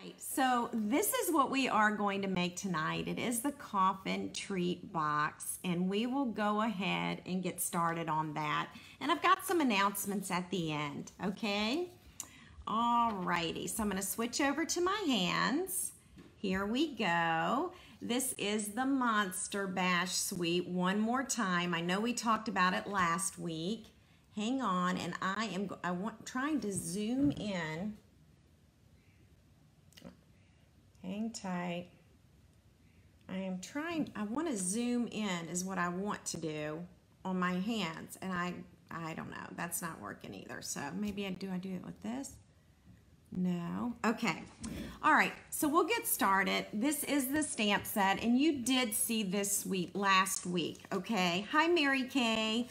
Right, so this is what we are going to make tonight. It is the Coffin treat box, and we will go ahead and get started on that. And I've got some announcements at the end, okay? Alrighty, so I'm going to switch over to my hands. Here we go. This is the Monster Bash Suite one more time. I know we talked about it last week. Hang on, and trying to zoom in. Hang tight. I want to zoom in is what I want to do on my hands, and I don't know, that's not working either. So maybe I do it with this? No. Okay. All right, so we'll get started. This is the stamp set, and you did see this suite last week, okay? Hi, Mary Kay.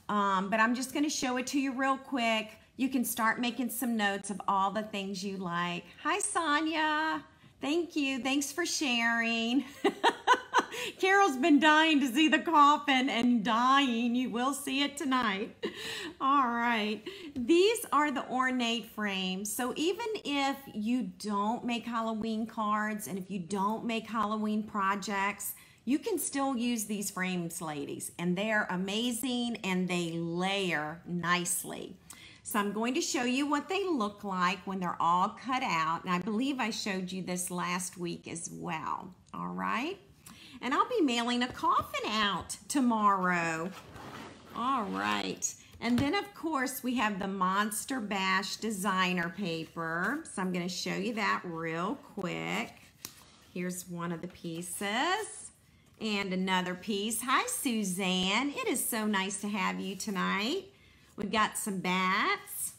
But I'm just going to show it to you real quick. You can start making some notes of all the things you like. Hi, Sonia. Thank you. Thanks for sharing. Carol's been dying to see the Coffin and dying. You will see it tonight. All right. These are the Ornate Frames. So even if you don't make Halloween cards and if you don't make Halloween projects, you can still use these frames, ladies, and they're amazing and they layer nicely. So I'm going to show you what they look like when they're all cut out. And I believe I showed you this last week as well. All right. And I'll be mailing a Coffin out tomorrow. All right. And then, of course, we have the Monster Bash designer paper. So I'm going to show you that real quick. Here's one of the pieces and another piece. Hi, Suzanne. It is so nice to have you tonight. We've got some bats.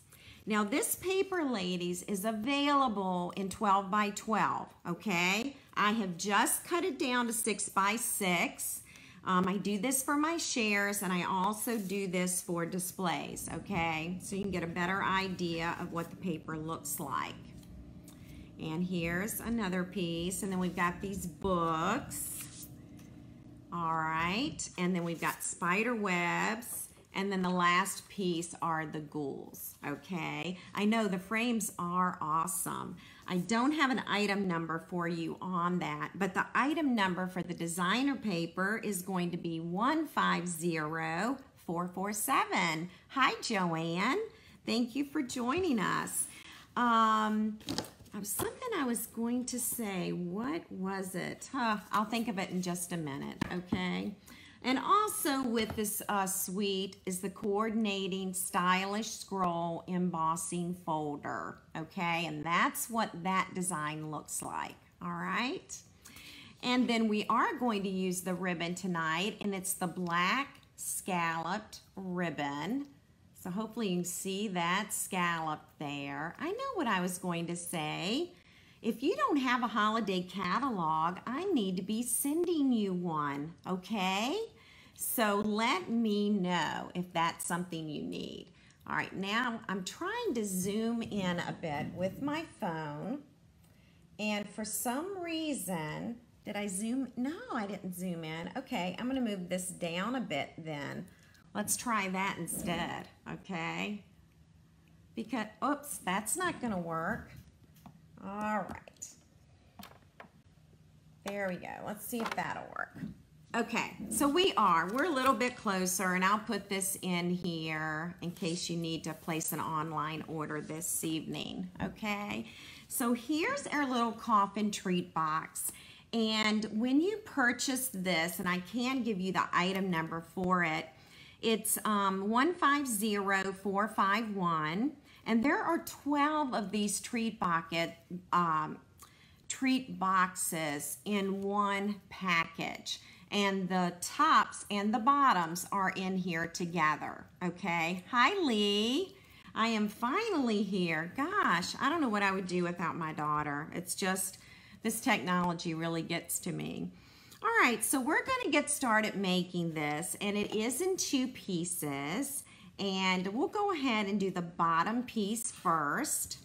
Now this paper, ladies, is available in 12 by 12, okay? I have just cut it down to 6 by 6. I do this for my shares, and I also do this for displays, okay? So you can get a better idea of what the paper looks like. And here's another piece, and then we've got these books. All right, and then we've got spider webs. And then the last piece are the ghouls, okay? I know the frames are awesome. I don't have an item number for you on that, but the item number for the designer paper is going to be 150447. Hi, Joanne. Thank you for joining us. Something I was going to say. What was it? I'll think of it in just a minute, okay? And also with this suite is the coordinating stylish scroll embossing folder, okay? And that's what that design looks like, all right? And then we are going to use the ribbon tonight, and it's the black scalloped ribbon. So hopefully you can see that scallop there. I know what I was going to say. If you don't have a holiday catalog, I need to be sending you one, okay? So let me know if that's something you need. All right, now I'm trying to zoom in a bit with my phone. And for some reason, did I zoom? No, I didn't zoom in. Okay, I'm gonna move this down a bit then. Let's try that instead, okay? Because, oops, that's not gonna work. All right. There we go. Let's see if that'll work. Okay, so we're a little bit closer, and I'll put this in here in case you need to place an online order this evening, okay? So here's our little Coffin treat box, and when you purchase this, and I can give you the item number for it, it's 150451, and there are 12 of these treat boxes in one package. And the tops and the bottoms are in here together, okay? Hi, Lee. I am finally here. Gosh, I don't know what I would do without my daughter. It's just, this technology really gets to me. All right, so we're gonna get started making this, and it is in 2 pieces. And we'll go ahead and do the bottom piece first.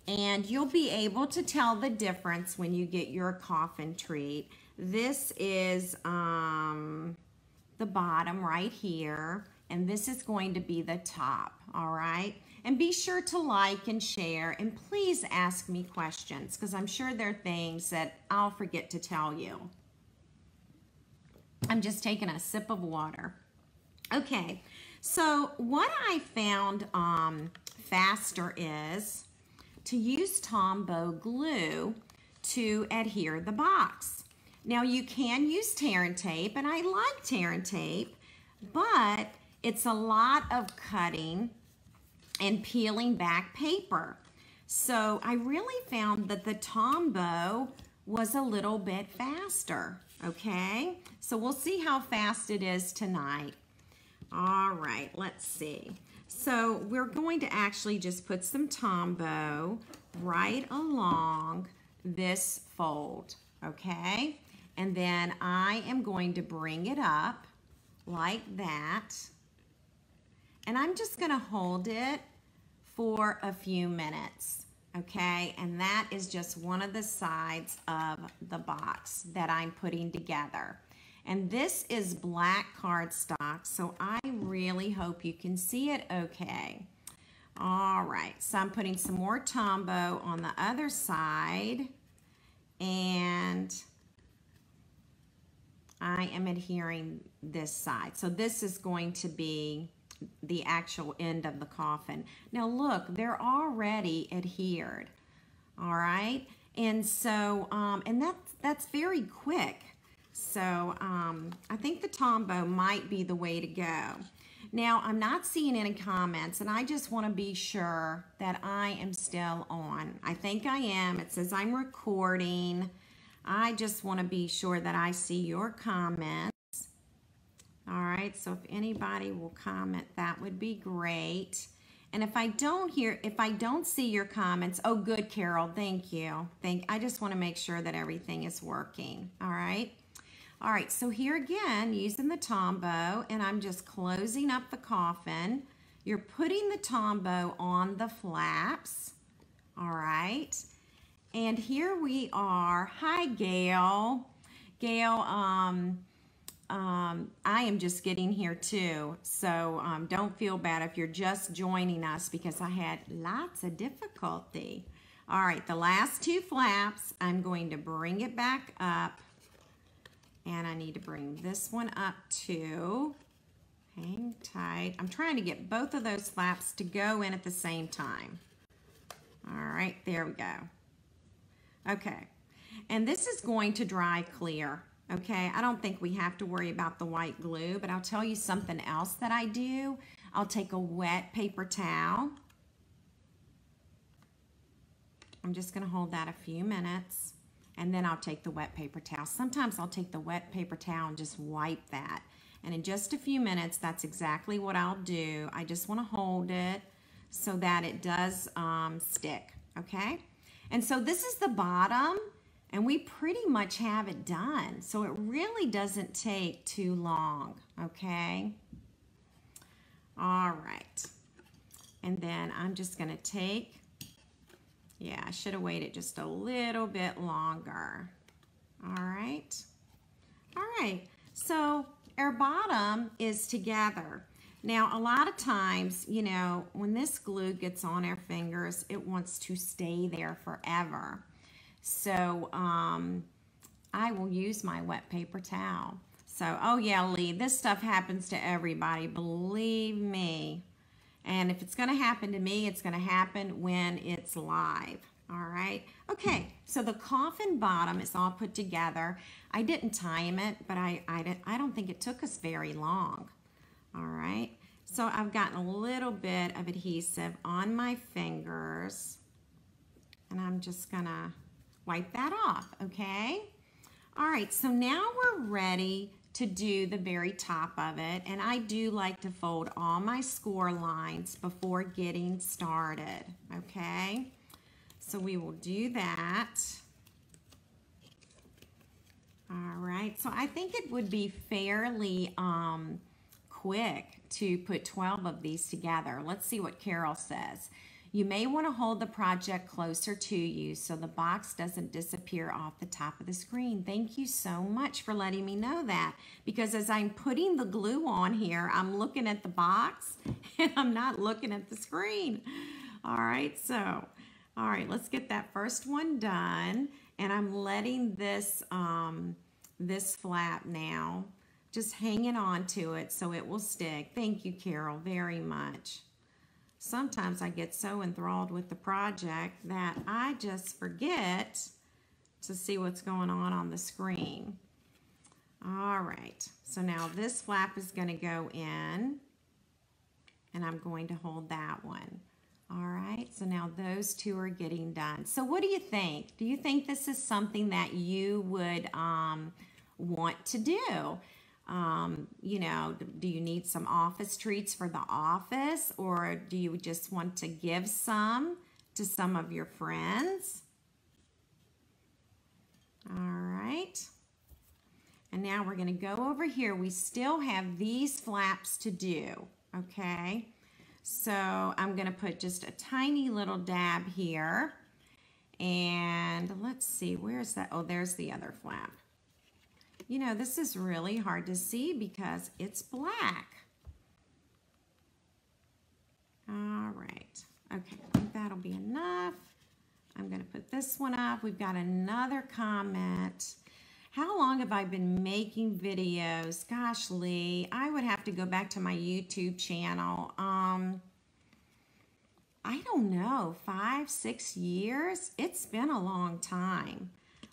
And you'll be able to tell the difference when you get your Coffin treat. This is the bottom right here. and this is going to be the top, all right? And be sure to like and share, and please ask me questions, because I'm sure there are things that I'll forget to tell you. I'm just taking a sip of water. Okay, so what I found faster is to use Tombow glue to adhere the box. Now you can use tear and tape, and I like tear and tape, but it's a lot of cutting and peeling back paper. So I really found that the Tombow was a little bit faster, okay? So we'll see how fast it is tonight. All right, let's see. So we're going to actually just put some Tombow right along this fold, okay? And then I am going to bring it up like that. And I'm just gonna hold it for a few minutes, okay? And that is just one of the sides of the box that I'm putting together. And this is black cardstock, so I really hope you can see it okay. All right, so I'm putting some more Tombow on the other side, and I am adhering this side. So this is going to be the actual end of the coffin. Now look, they're already adhered, all right? And so, and that's very quick. So I think the Tombow might be the way to go. Now I'm not seeing any comments, and I just want to be sure that I am still on. I think I am. It says I'm recording. I just want to be sure that I see your comments. All right, so if anybody will comment, that would be great. And if I don't see your comments, oh good, Carol, thank you. I just want to make sure that everything is working. All right. All right, so here again, using the Tombow, and I'm just closing up the coffin. You're putting the Tombow on the flaps. All right. And here we are. Hi, Gail. Gail, I am just getting here too, so don't feel bad if you're just joining us, because I had lots of difficulty. All right, the last two flaps, I'm going to bring it back up, and I need to bring this one up too. Hang tight. I'm trying to get both of those flaps to go in at the same time. All right, there we go. Okay, and this is going to dry clear. Okay, I don't think we have to worry about the white glue, but I'll tell you something else that I do. I'll take a wet paper towel. I'm just gonna hold that a few minutes, and then I'll take the wet paper towel. Sometimes I'll take the wet paper towel and just wipe that. And in just a few minutes, that's exactly what I'll do. I just wanna hold it so that it does stick, okay? And so this is the bottom, and we pretty much have it done. So it really doesn't take too long, okay? All right. And then I'm just gonna take, yeah, I should have waited just a little bit longer. All right. All right, so our bottom is together. Now, a lot of times, you know, when this glue gets on our fingers, it wants to stay there forever. So I will use my wet paper towel. So, oh yeah, Lee, this stuff happens to everybody, believe me. And if it's gonna happen to me, it's gonna happen when it's live, all right? Okay, so the coffin bottom is all put together. I didn't time it, but I don't think it took us very long, all right? So I've gotten a little bit of adhesive on my fingers, and I'm just gonna wipe that off, okay? All right, so now we're ready to do the very top of it, and I do like to fold all my score lines before getting started, okay? So we will do that. All right, so I think it would be fairly quick to put 12 of these together. Let's see what Carol says. You may want to hold the project closer to you so the box doesn't disappear off the top of the screen. Thank you so much for letting me know that, because as I'm putting the glue on here, I'm looking at the box and I'm not looking at the screen. All right, so, all right, let's get that first one done. And I'm letting this, this flap now, just hanging on to it so it will stick. Thank you, Carol, very much. Sometimes I get so enthralled with the project that I just forget to see what's going on the screen. All right, so now this flap is going to go in, and I'm going to hold that one. All right, so now those two are getting done. So what do you think? Do you think this is something that you would want to do? You know, do you need some office treats for the office, or do you just want to give some to some of your friends? All right. And now we're going to go over here. We still have these flaps to do, okay? So I'm going to put just a tiny little dab here. And let's see, where's that? Oh, there's the other flap. You know, this is really hard to see because it's black. All right. Okay, I think that'll be enough. I'm going to put this one up. We've got another comment. How long have I been making videos? Gosh, Lee, I would have to go back to my YouTube channel. I don't know, 5, 6 years? It's been a long time.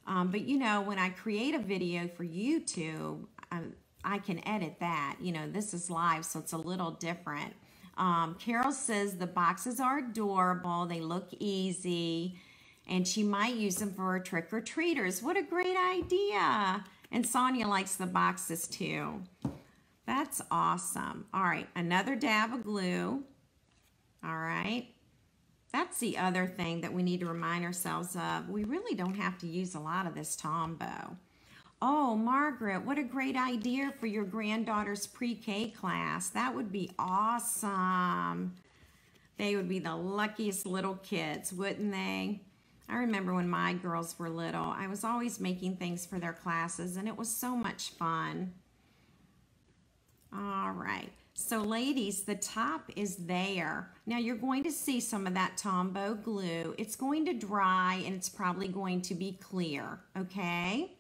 But you know, when I create a video for YouTube, I can edit that. You know, this is live, so it's a little different. Carol says the boxes are adorable. They look easy. And she might use them for trick-or-treaters. What a great idea. And Sonia likes the boxes too. That's awesome. All right, another dab of glue. All right. That's the other thing that we need to remind ourselves of. We really don't have to use a lot of this Tombow. Oh, Margaret, what a great idea for your granddaughter's pre-K class. That would be awesome. They would be the luckiest little kids, wouldn't they? I remember when my girls were little, I was always making things for their classes, and it was so much fun. All right. So ladies, the top is there. Now you're going to see some of that Tombow glue. It's going to dry and it's probably going to be clear, okay?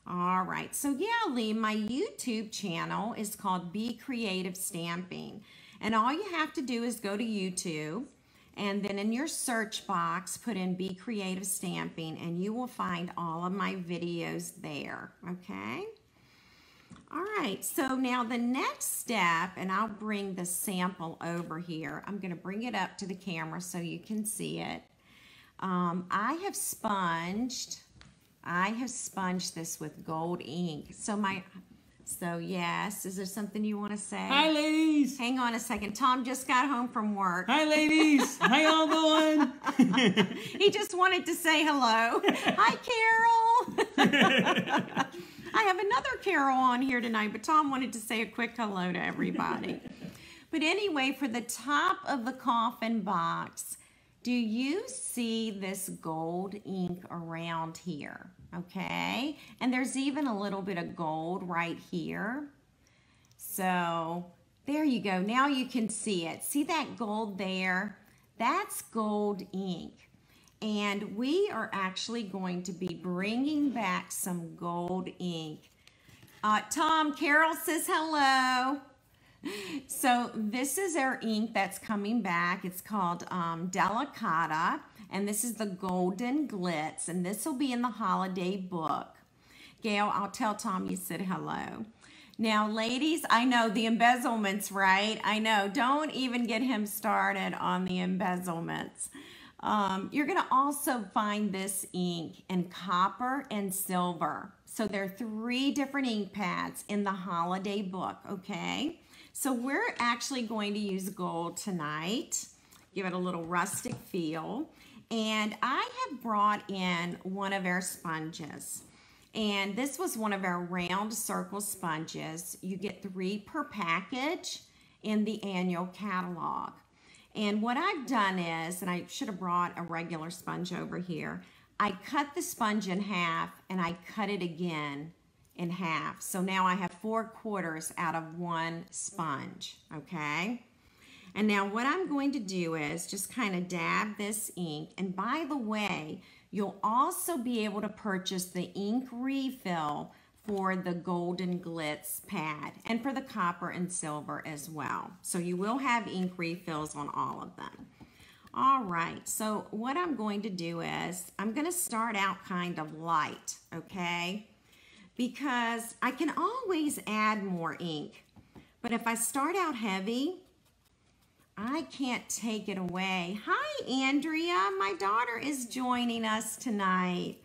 All right, so yeah, Lee, my YouTube channel is called Be Creative Stamping. And all you have to do is go to YouTube and then in your search box, put in Be Creative Stamping and you will find all of my videos there, okay? All right, so now the next step, and I'll bring the sample over here. I'm going to bring it up to the camera so you can see it. I have sponged this with gold ink. So yes, is there something you want to say? Hi, ladies. Hang on a second. Tom just got home from work. Hi, ladies. How y'all doing? He just wanted to say hello. Hi, Carol. I have another Carol on here tonight, but Tom wanted to say a quick hello to everybody. But anyway, for the top of the Coffin box, do you see this gold ink around here? Okay, and there's even a little bit of gold right here. So there you go. Now you can see it. See that gold there? That's gold ink. And we are actually going to be bringing back some gold ink. Tom, Carol says hello. So this is our ink that's coming back. It's called Delicata, and this is the Golden Glitz, and this will be in the holiday book. Gail, I'll tell Tom you said hello. Now, ladies, I know the embezzlements, right? I know. Don't even get him started on the embezzlements. You're going to also find this ink in copper and silver. So there are 3 different ink pads in the holiday book, okay? So we're actually going to use gold tonight, give it a little rustic feel. And I have brought in one of our sponges. And this was one of our round circle sponges. You get 3 per package in the annual catalog. And what I've done is, and I should have brought a regular sponge over here, I cut the sponge in half and I cut it again in half. So now I have 4/4 out of one sponge, okay? And now what I'm going to do is just kind of dab this ink. And by the way, you'll also be able to purchase the ink refill for the golden glitz pad and for the copper and silver as well. So you will have ink refills on all of them. All right, so what I'm going to do is I'm going to start out kind of light, okay? Because I can always add more ink. But if I start out heavy, I can't take it away. Hi, Andrea. My daughter is joining us tonight.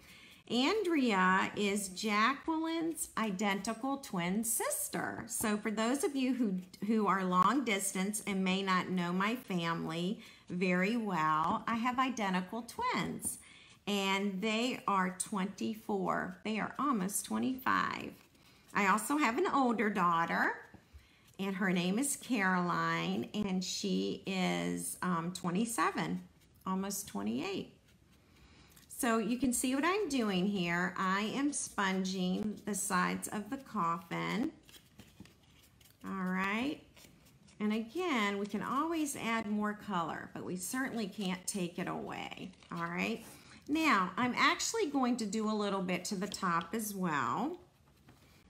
Andrea is Jacqueline's identical twin sister. So for those of you who are long distance and may not know my family very well, I have identical twins. And they are 24. They are almost 25. I also have an older daughter. And her name is Caroline, and she is 27, almost 28. So you can see what I'm doing here. I am sponging the sides of the coffin. All right. And again, we can always add more color, but we certainly can't take it away. All right. Now, I'm actually going to do a little bit to the top as well.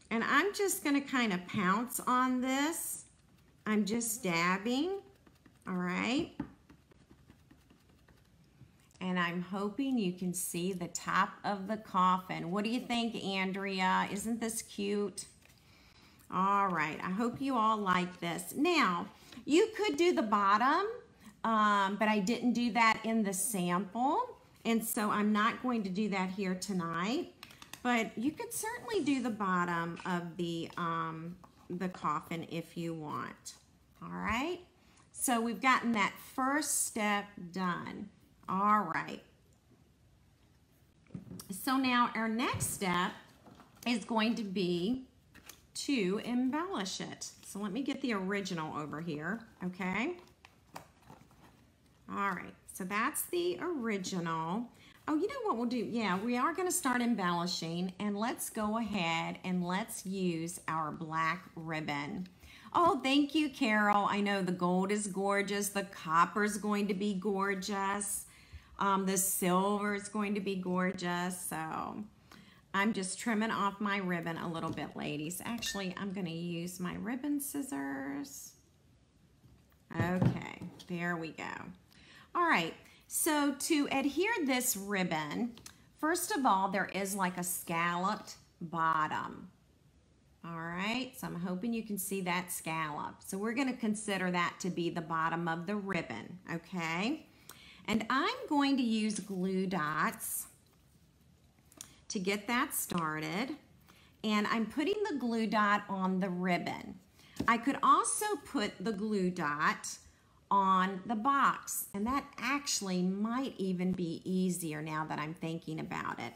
And I'm just going to kind of pounce on this. I'm just dabbing, all right? And I'm hoping you can see the top of the coffin. What do you think, Andrea? Isn't this cute? All right, I hope you all like this. Now, you could do the bottom, but I didn't do that in the sample. And so I'm not going to do that here tonight. But you could certainly do the bottom of the coffin if you want. All right. So we've gotten that first step done. All right. So now our next step is going to be to embellish it. So let me get the original over here. Okay. All right. So that's the original. Oh, you know what we'll do? Yeah, we are going to start embellishing, and let's go ahead and let's use our black ribbon. Oh, thank you, Carol. I know the gold is gorgeous. The copper is going to be gorgeous. The silver is going to be gorgeous. So I'm just trimming off my ribbon a little bit, ladies. Actually, I'm going to use my ribbon scissors. Okay, there we go. All right. So to adhere this ribbon, first of all, there is like a scalloped bottom. All right, so I'm hoping you can see that scallop. So we're going to consider that to be the bottom of the ribbon, okay? And I'm going to use glue dots to get that started. And I'm putting the glue dot on the ribbon. I could also put the glue dot on the box, and that actually might even be easier now that I'm thinking about it.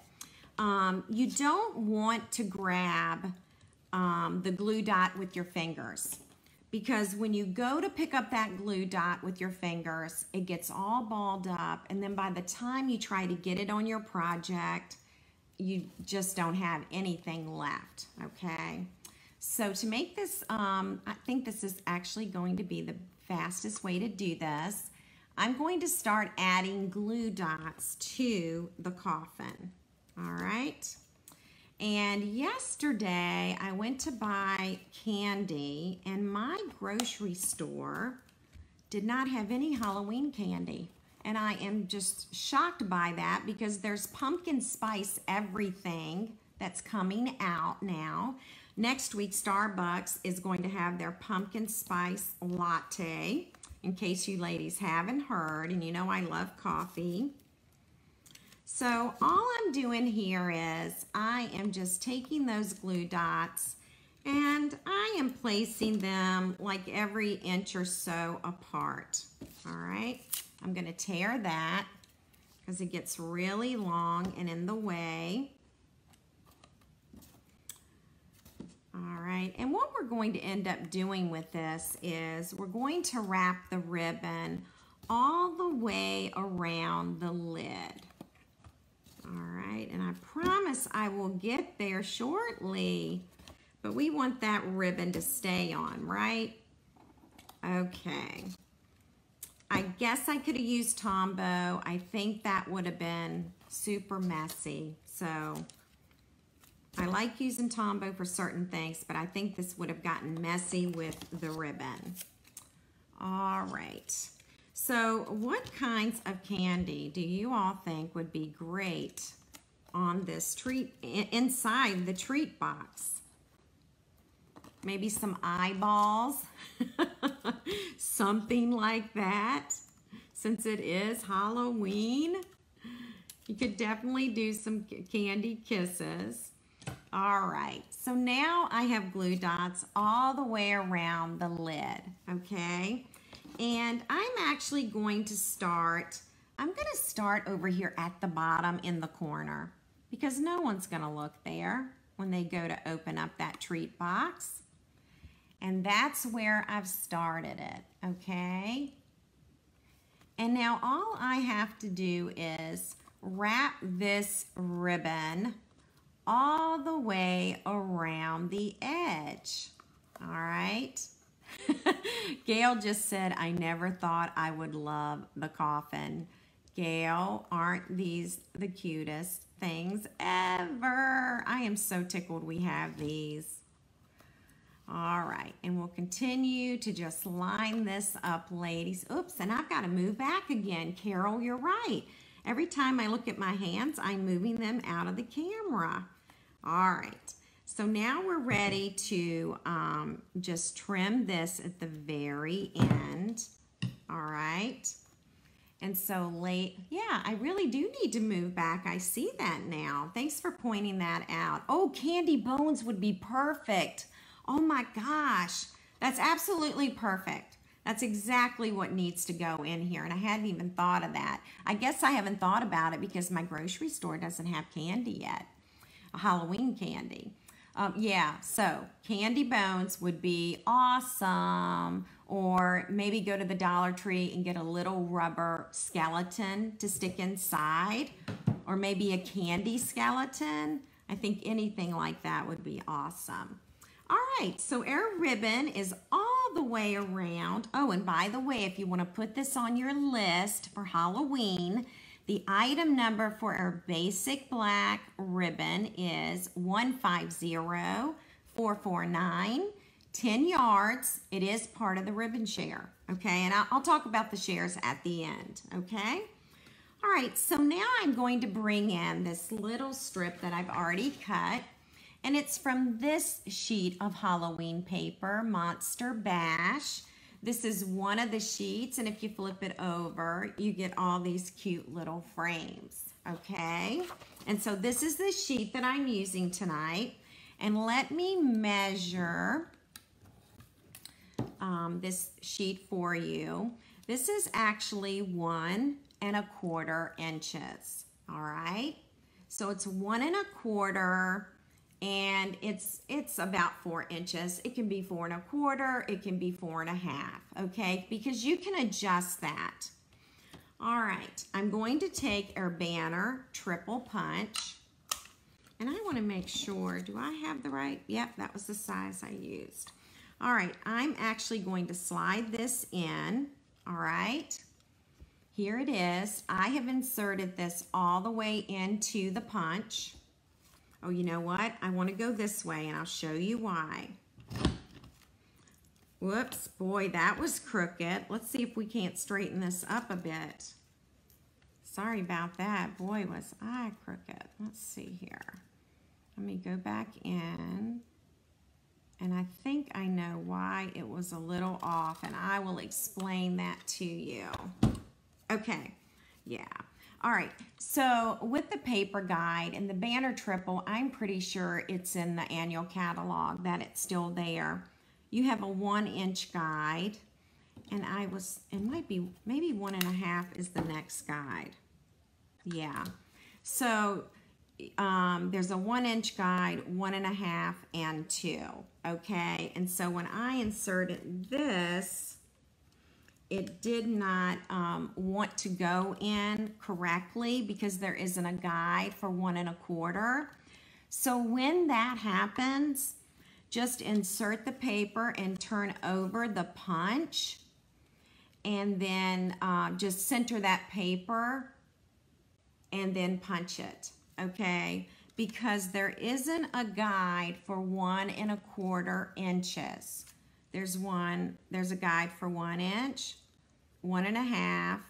You don't want to grab the glue dot with your fingers, because when you go to pick up that glue dot with your fingers, it gets all balled up, and then by the time you try to get it on your project, you just don't have anything left, okay? So to make this, I think this is actually going to be the fastest way to do this. I'm going to start adding glue dots to the coffin. All right. And yesterday I went to buy candy, and my grocery store did not have any Halloween candy. And I am just shocked by that, because there's pumpkin spice everything that's coming out now. Next week, Starbucks is going to have their pumpkin spice latte, in case you ladies haven't heard, and you know I love coffee. So all I'm doing here is I am just taking those glue dots and I am placing them like every inch or so apart. All right, I'm going to tear that because it gets really long and in the way. All right, and what we're going to end up doing with this is we're going to wrap the ribbon all the way around the lid. All right, and I promise I will get there shortly, but we want that ribbon to stay on, right? Okay. I guess I could have used Tombow. I think that would have been super messy. So I like using Tombow for certain things, but I think this would have gotten messy with the ribbon. All right. So what kinds of candy do you all think would be great on this treat, inside the treat box? Maybe some eyeballs, something like that. Since it is Halloween, you could definitely do some candy kisses. All right, so now I have glue dots all the way around the lid, okay? And I'm actually going to start, over here at the bottom in the corner because no one's gonna look there when they go to open up that treat box. And that's where I've started it, okay? And now all I have to do is wrap this ribbon all the way around the edge, all right? Gail just said, I never thought I would love the coffin. Gail, aren't these the cutest things ever? I am so tickled we have these. All right, and we'll continue to just line this up, ladies. Oops, and I've got to move back again. Carol, you're right. Every time I look at my hands, I'm moving them out of the camera. All right, so now we're ready to just trim this at the very end. All right, and so yeah, I really do need to move back. I see that now. Thanks for pointing that out. Oh, candy bones would be perfect. Oh my gosh, that's absolutely perfect. That's exactly what needs to go in here, and I hadn't even thought of that. I guess I haven't thought about it because my grocery store doesn't have candy yet, Halloween candy. Yeah, so candy bones would be awesome, or maybe go to the Dollar Tree and get a little rubber skeleton to stick inside, or maybe a candy skeleton. I think anything like that would be awesome. All right, so our ribbon is all the way around. Oh, and by the way, if you want to put this on your list for Halloween, the item number for our basic black ribbon is 150449, 10 yards. It is part of the ribbon share, okay? And I'll talk about the shares at the end, okay? All right, so now I'm going to bring in this little strip that I've already cut. And it's from this sheet of Halloween paper, Monster Bash. This is one of the sheets, and if you flip it over, you get all these cute little frames, okay? And so this is the sheet that I'm using tonight. And let me measure this sheet for you. This is actually 1 1/4 inches, all right? So it's 1 1/4. And it's about 4 inches. It can be 4 1/4. It can be 4 1/2. Okay, because you can adjust that. All right, I'm going to take our banner triple punch, and I want to make sure. Do I have the right? Yep, that was the size I used. All right, I'm actually going to slide this in. All right, here it is. I have inserted this all the way into the punch. Oh, you know what? I want to go this way, and I'll show you why. Whoops, boy, that was crooked. Let's see if we can't straighten this up a bit. Sorry about that. Boy, was I crooked. Let's see here. Let me go back in, and I think I know why it was a little off, and I will explain that to you. Okay, yeah. All right, so with the paper guide and the banner triple, I'm pretty sure it's in the annual catalog that it's still there. You have a 1-inch guide, and it might be, maybe 1 1/2 is the next guide. Yeah, so there's a 1-inch guide, 1 1/2, and 2, okay? And so when I inserted this, it did not want to go in correctly because there isn't a guide for 1 1/4. So when that happens, just insert the paper and turn over the punch, and then just center that paper and then punch it, okay? Because there isn't a guide for 1 1/4 inches. There's a guide for 1 inch, 1 1/2,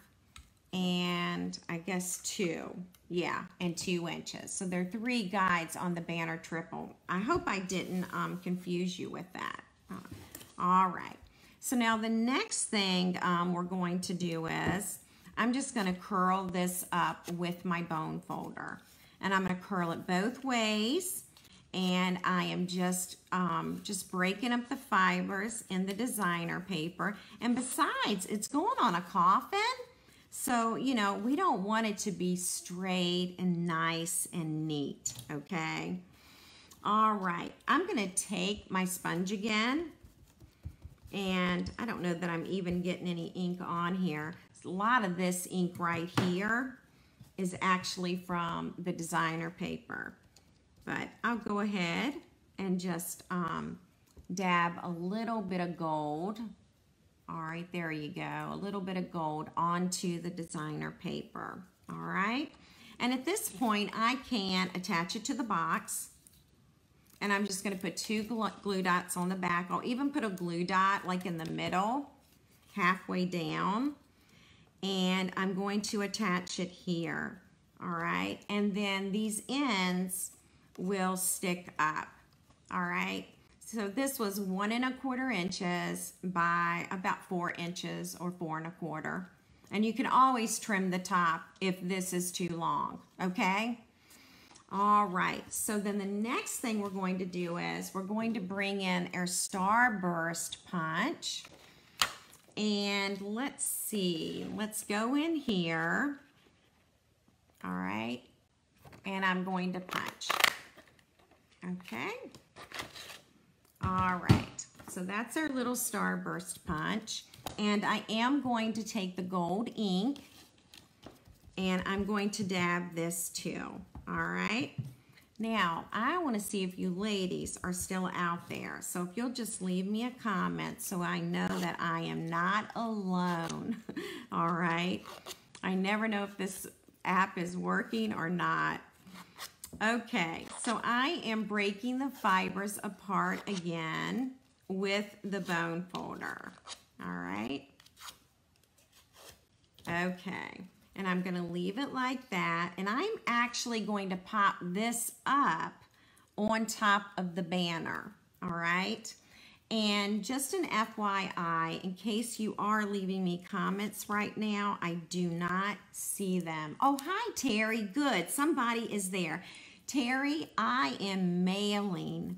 and I guess 2. Yeah, and 2 inches. So there are 3 guides on the banner triple. I hope I didn't confuse you with that. All right. So now the next thing we're going to do is, I'm just going to curl this up with my bone folder. And I'm going to curl it both ways. And I am just breaking up the fibers in the designer paper. And besides, it's going on a coffin. So, you know, we don't want it to be straight and nice and neat, okay? All right, I'm going to take my sponge again. And I don't know that I'm even getting any ink on here. A lot of this ink right here is actually from the designer paper. But I'll go ahead and just dab a little bit of gold. All right, there you go. A little bit of gold onto the designer paper. All right. And at this point, I can attach it to the box. And I'm just going to put 2 glue dots on the back. I'll even put a glue dot like in the middle, halfway down. And I'm going to attach it here. All right. And then these ends will stick up. All right. So this was 1 1/4 inches by about 4 inches or 4 1/4. And you can always trim the top if this is too long. Okay. All right, so then the next thing we're going to do is we're going to bring in our starburst punch. And let's see, let's go in here. All right, and I'm going to punch. Okay. All right, so that's our little starburst punch. And I am going to take the gold ink and I'm going to dab this too. All right. Now, I want to see if you ladies are still out there. So if you'll just leave me a comment so I know that I am not alone. All right. I never know if this app is working or not. Okay. So I am breaking the fibers apart again with the bone folder. All right. Okay. And I'm going to leave it like that. And I'm actually going to pop this up on top of the banner. All right. And just an FYI, in case you are leaving me comments right now, I do not see them. Oh, hi, Terry. Good. Somebody is there. Terry, I am mailing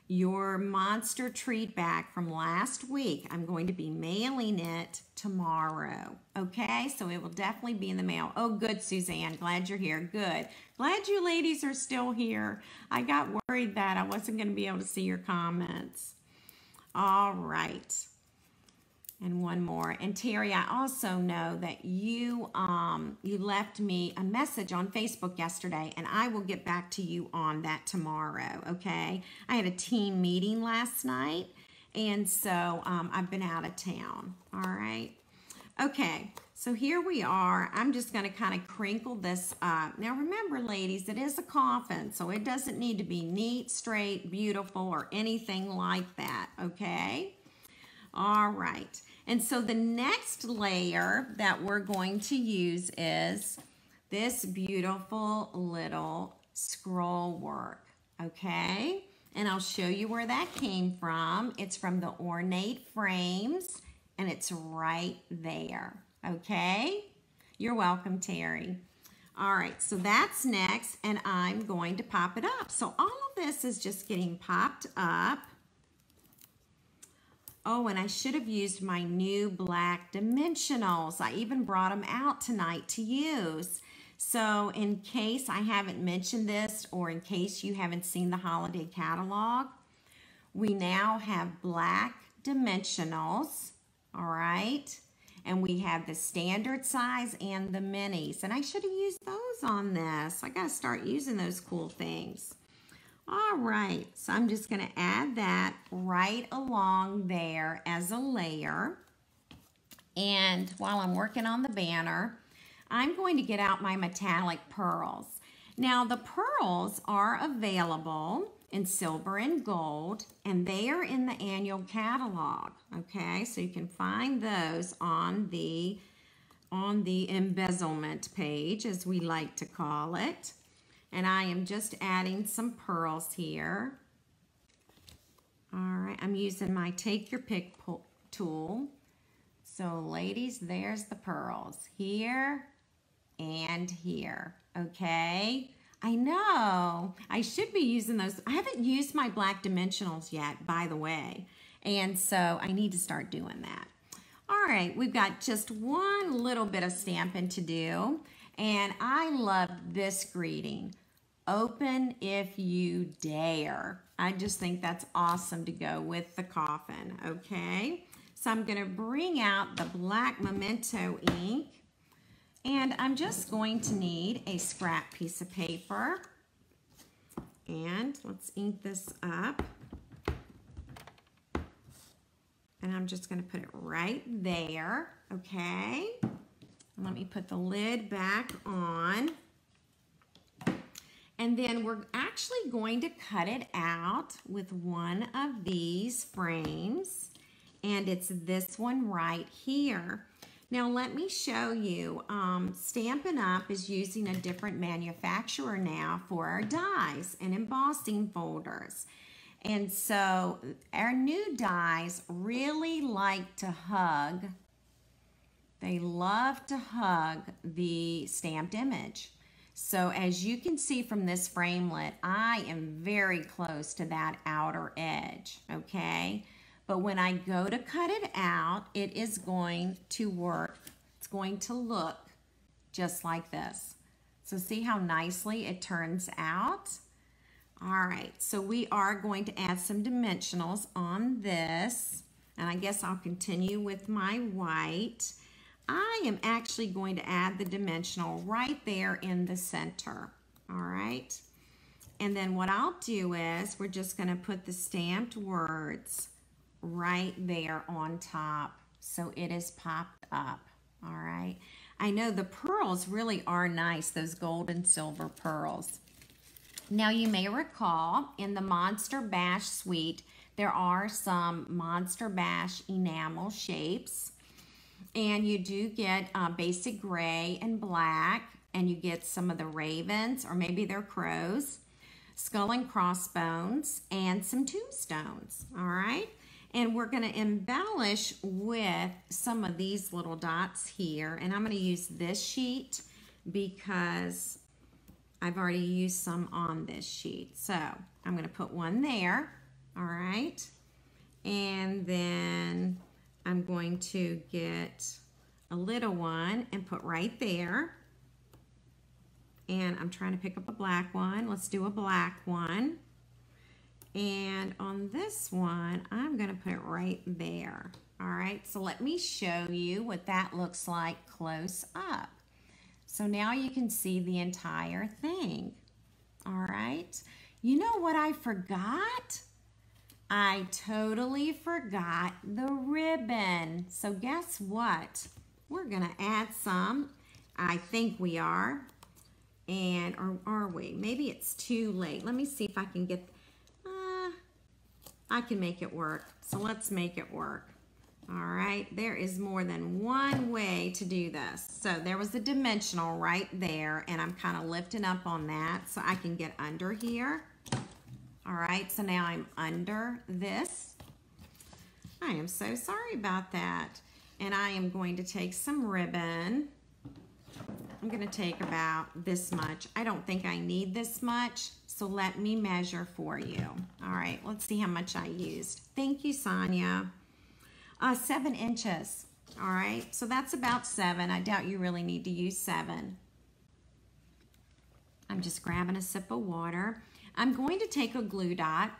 your monster treat back from last week. I'm going to be mailing it tomorrow. Okay, so it will definitely be in the mail. Oh, good, Suzanne. Glad you're here. Good. Glad you ladies are still here. I got worried that I wasn't going to be able to see your comments. All right. And one more. And Terry, I also know that you left me a message on Facebook yesterday, and I will get back to you on that tomorrow, okay? I had a team meeting last night, and so I've been out of town, all right? Okay, so here we are. I'm just going to kind of crinkle this up. Now, remember, ladies, it is a coffin, so it doesn't need to be neat, straight, beautiful, or anything like that, okay? All right. And so the next layer that we're going to use is this beautiful little scroll work, okay? And I'll show you where that came from. It's from the Ornate Frames, and it's right there, okay? You're welcome, Terry. All right, so that's next, and I'm going to pop it up. So all of this is just getting popped up. Oh, and I should have used my new black dimensionals. I even brought them out tonight to use. So in case I haven't mentioned this, or in case you haven't seen the holiday catalog, we now have black dimensionals, all right? And we have the standard size and the minis. And I should have used those on this. I got to start using those cool things. All right, so I'm just going to add that right along there as a layer. And while I'm working on the banner, I'm going to get out my metallic pearls. Now, the pearls are available in silver and gold, and they are in the annual catalog, okay? So you can find those on the embezzlement page, as we like to call it. And I am just adding some pearls here. All right, I'm using my Take Your Pick tool. So ladies, there's the pearls here and here, okay? I know, I should be using those. I haven't used my black dimensionals yet, by the way. And so I need to start doing that. All right, we've got just one little bit of stamping to do. And I love this greeting. Open if you dare. I just think that's awesome to go with the coffin, okay? So I'm gonna bring out the black Memento ink, and I'm just going to need a scrap piece of paper. And let's ink this up. And I'm just gonna put it right there, okay? And let me put the lid back on. And then we're actually going to cut it out with one of these frames. And it's this one right here. Now let me show you, Stampin' Up! Is using a different manufacturer now for our dies and embossing folders. And so our new dies really like to hug, they love to hug the stamped image. So as you can see from this framelit, I am very close to that outer edge, okay? But when I go to cut it out, it is going to work. It's going to look just like this. So see how nicely it turns out? All right, so we are going to add some dimensionals on this. And I guess I'll continue with my white. I am actually going to add the dimensional right there in the center, all right? And then what I'll do is we're just gonna put the stamped words right there on top so it is popped up, all right? I know the pearls really are nice, those gold and silver pearls. Now you may recall in the Monster Bash suite, there are some Monster Bash enamel shapes, and you do get basic gray and black, and you get some of the ravens, or maybe they're crows, skull and crossbones, and some tombstones, all right? And we're gonna embellish with some of these little dots here, and I'm gonna use this sheet because I've already used some on this sheet. So I'm gonna put one there, all right? And then I'm going to get a little one and put right there. And I'm trying to pick up a black one. Let's do a black one. And on this one, I'm gonna put it right there. All right, so let me show you what that looks like close up. So now you can see the entire thing. All right, you know what I forgot? I totally forgot the ribbon. So guess what? We're gonna add some. I think we are. And, or are we? Maybe it's too late. Let me see if I can get, I can make it work. So let's make it work. All right, there is more than one way to do this. So there was a dimensional right there, and I'm kind of lifting up on that so I can get under here. All right, so now I'm under this. I am so sorry about that. And I am going to take some ribbon. I'm gonna take about this much. I don't think I need this much, so let me measure for you. All right, let's see how much I used. Thank you, Sonia. 7 inches, all right? So that's about 7. I doubt you really need to use 7. I'm just grabbing a sip of water. I'm going to take a glue dot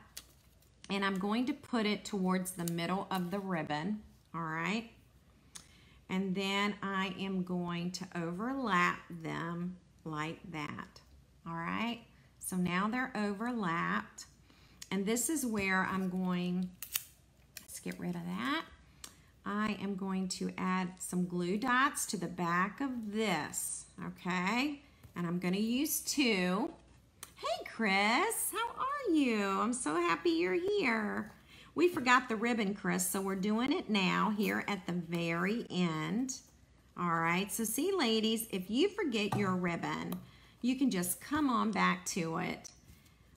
and I'm going to put it towards the middle of the ribbon, all right? And then I am going to overlap them like that. All right, so now they're overlapped. And this is where I'm going, let's get rid of that. I am going to add some glue dots to the back of this, okay? And I'm gonna use 2. Hey Chris, how are you? I'm so happy you're here. We forgot the ribbon, Chris, so we're doing it now here at the very end. All right, so see ladies, if you forget your ribbon, you can just come on back to it.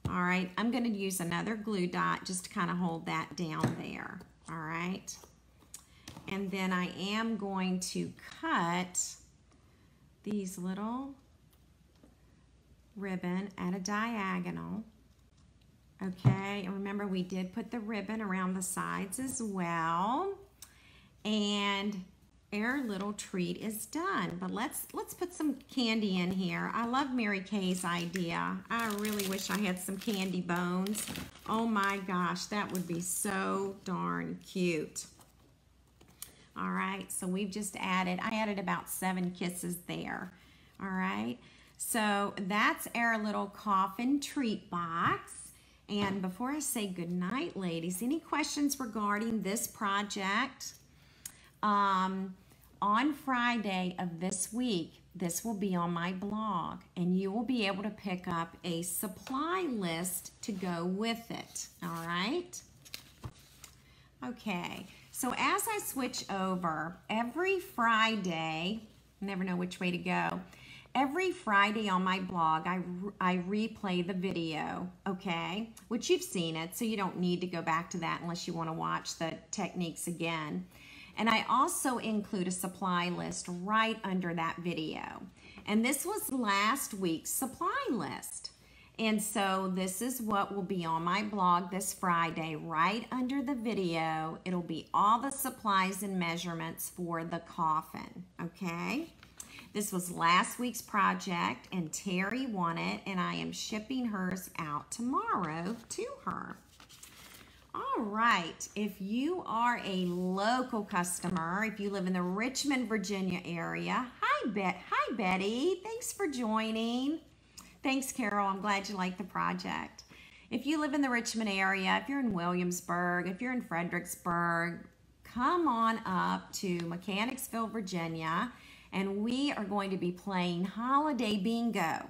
All right, I'm gonna use another glue dot just to kind of hold that down there, all right? And then I am going to cut these little ribbon at a diagonal, okay? And remember, we did put the ribbon around the sides as well. And our little treat is done, but let's put some candy in here. I love Mary Kay's idea. I really wish I had some candy bones. Oh my gosh, that would be so darn cute. All right, so we've just added, I added about 7 kisses there. All right, so that's our little coffin treat box. And before I say goodnight, ladies, any questions regarding this project? On Friday of this week, this will be on my blog, and you will be able to pick up a supply list to go with it, all right? Okay, so as I switch over, every Friday, I never know which way to go, every Friday on my blog, I replay the video, okay? Which you've seen it, so you don't need to go back to that unless you want to watch the techniques again. And I also include a supply list right under that video. And this was last week's supply list. And so this is what will be on my blog this Friday, right under the video. It'll be all the supplies and measurements for the coffin, okay? This was last week's project, and Terry won it, and I am shipping hers out tomorrow to her. All right, if you are a local customer, if you live in the Richmond, Virginia area, hi Betty, thanks for joining. Thanks, Carol, I'm glad you like the project. If you live in the Richmond area, if you're in Williamsburg, if you're in Fredericksburg, come on up to Mechanicsville, Virginia, and we are going to be playing Holiday Bingo.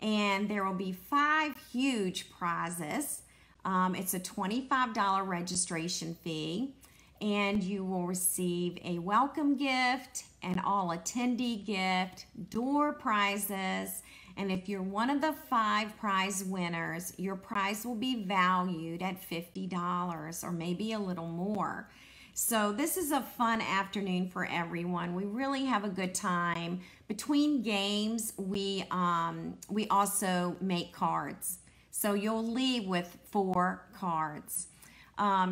And there will be 5 huge prizes. It's a $25 registration fee, and you will receive a welcome gift, an all attendee gift, door prizes, and if you're one of the 5 prize winners, your prize will be valued at $50 or maybe a little more. So this is a fun afternoon for everyone. We really have a good time. Between games, we also make cards. So you'll leave with 4 cards.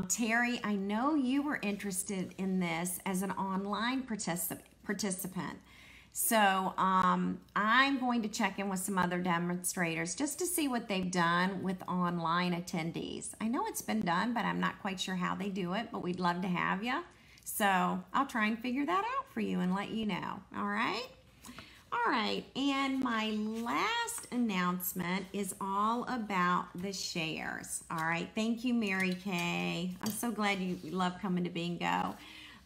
Terry, I know you were interested in this as an online participant. So I'm going to check in with some other demonstrators just to see what they've done with online attendees. I know it's been done, but I'm not quite sure how they do it, but we'd love to have you. So I'll try and figure that out for you and let you know, all right? All right, and my last announcement is all about the shares. All right, thank you, Mary Kay. I'm so glad you love coming to bingo.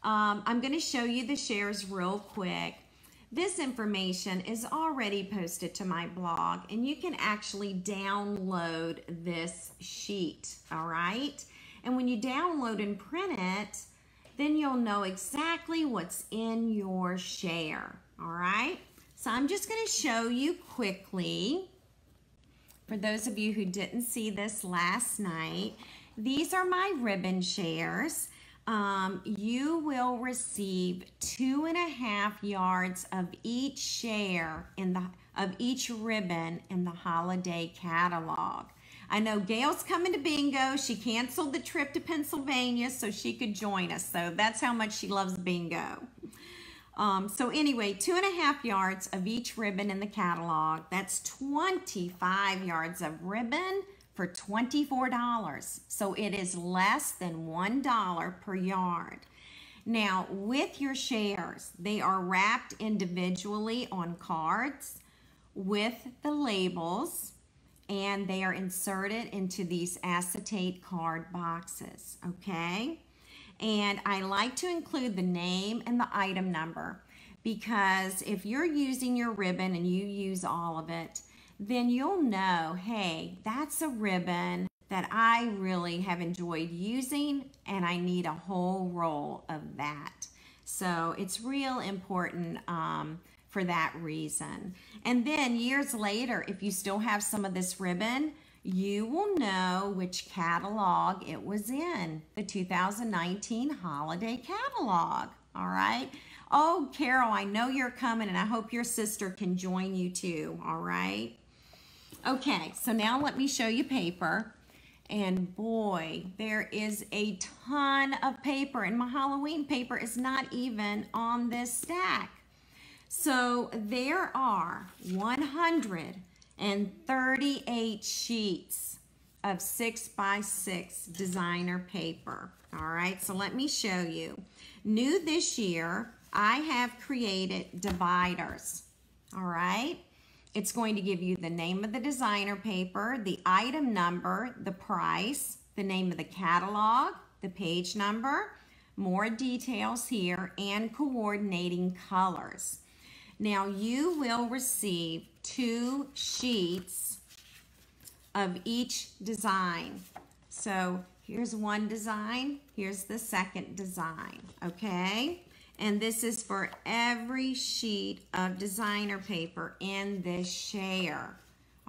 I'm going to show you the shares real quick. This information is already posted to my blog, and you can actually download this sheet, all right? And when you download and print it, then you'll know exactly what's in your share, all right? So I'm just going to show you quickly, for those of you who didn't see this last night, these are my ribbon shares. You will receive 2.5 yards of each share of each ribbon in the holiday catalog. I know Gail's coming to bingo. She canceled the trip to Pennsylvania so she could join us. So that's how much she loves bingo. So anyway, 2.5 yards of each ribbon in the catalog. That's 25 yards of ribbon for $24. So it is less than $1 per yard. Now, with your shares, they are wrapped individually on cards with the labels, and they are inserted into these acetate card boxes, okay? And I like to include the name and the item number, because if you're using your ribbon and you use all of it, then you'll know, hey, that's a ribbon that I really have enjoyed using, and I need a whole roll of that. So it's real important for that reason. And then years later, if you still have some of this ribbon, you will know which catalog it was in, the 2019 holiday catalog, all right? Oh, Carol, I know you're coming, and I hope your sister can join you too, all right? Okay, so now let me show you paper. And boy, there is a ton of paper, and my Halloween paper is not even on this stack. So there are 138 sheets of 6x6 designer paper. All right, so let me show you. New this year, I have created dividers. All right. It's going to give you the name of the designer paper, the item number, the price, the name of the catalog, the page number, more details here, and coordinating colors. Now you will receive 2 sheets of each design. So here's one design, here's the second design, okay? And this is for every sheet of designer paper in this share.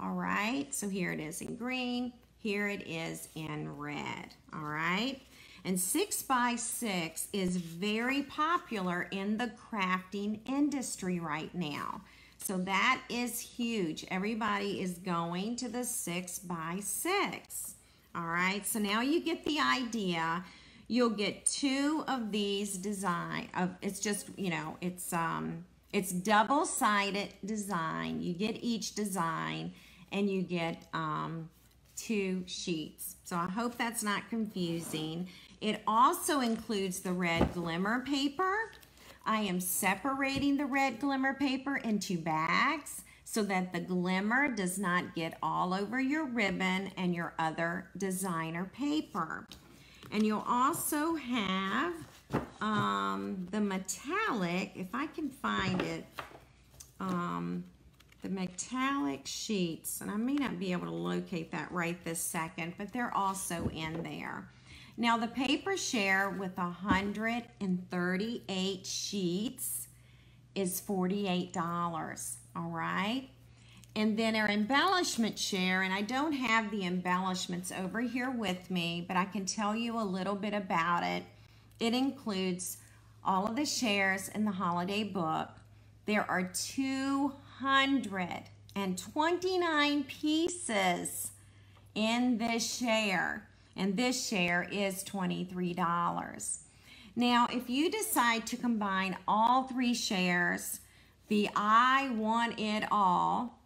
All right, so here it is in green, here it is in red, all right? And 6x6 is very popular in the crafting industry right now. So that is huge. Everybody is going to the 6x6. All right, so now you get the idea. You'll get 2 of these it's just, you know, it's double-sided design. You get each design and you get 2 sheets. So I hope that's not confusing. It also includes the red glimmer paper. I am separating the red glimmer paper into bags so that the glimmer does not get all over your ribbon and your other designer paper. And you'll also have the metallic, if I can find it, the metallic sheets. And I may not be able to locate that right this second, but they're also in there. Now the paper share with 138 sheets is $48, all right? And then our embellishment share, and I don't have the embellishments over here with me, but I can tell you a little bit about it. It includes all of the shares in the holiday book. There are 229 pieces in this share, and this share is $23. Now, if you decide to combine all 3 shares, the I Want It All,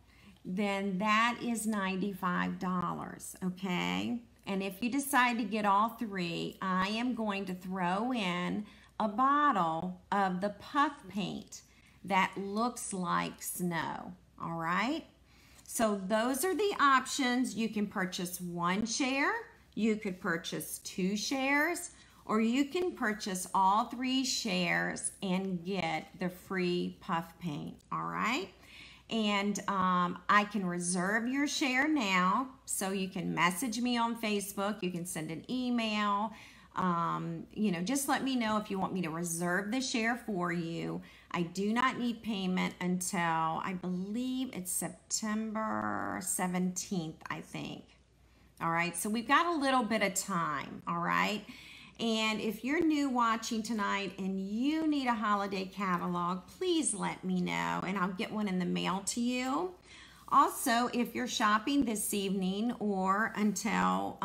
then that is $95, okay? And if you decide to get all 3, I am going to throw in a bottle of the puff paint that looks like snow, all right? So those are the options. You can purchase 1 share, you could purchase 2 shares, or you can purchase all 3 shares and get the free puff paint, all right? And I can reserve your share now, so you can message me on Facebook, you can send an email, you know, just let me know if you want me to reserve the share for you. I do not need payment until, I believe it's September 17th, I think. All right, so we've got a little bit of time, all right? And if you're new watching tonight and you need a holiday catalog, please let me know and I'll get one in the mail to you. Also, if you're shopping this evening or until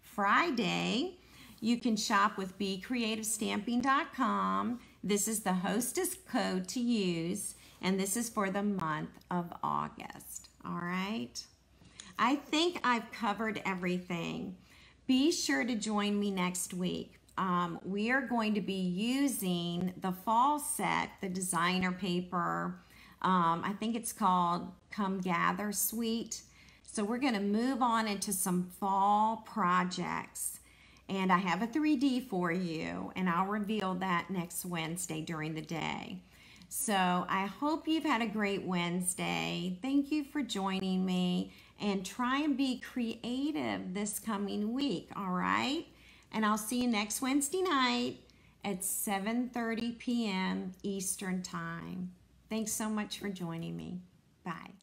Friday, you can shop with BeCreativeStamping.com. This is the hostess code to use, and this is for the month of August. All right. I think I've covered everything. Be sure to join me next week. we are going to be using the fall set, the designer paper. I think it's called Come Gather Suite. So we're going to move on into some fall projects. And I have a 3D for you, and I'll reveal that next Wednesday during the day. So I hope you've had a great Wednesday. Thank you for joining me, and try and be creative this coming week, all right? And I'll see you next Wednesday night at 7:30 p.m. Eastern Time. Thanks so much for joining me. Bye.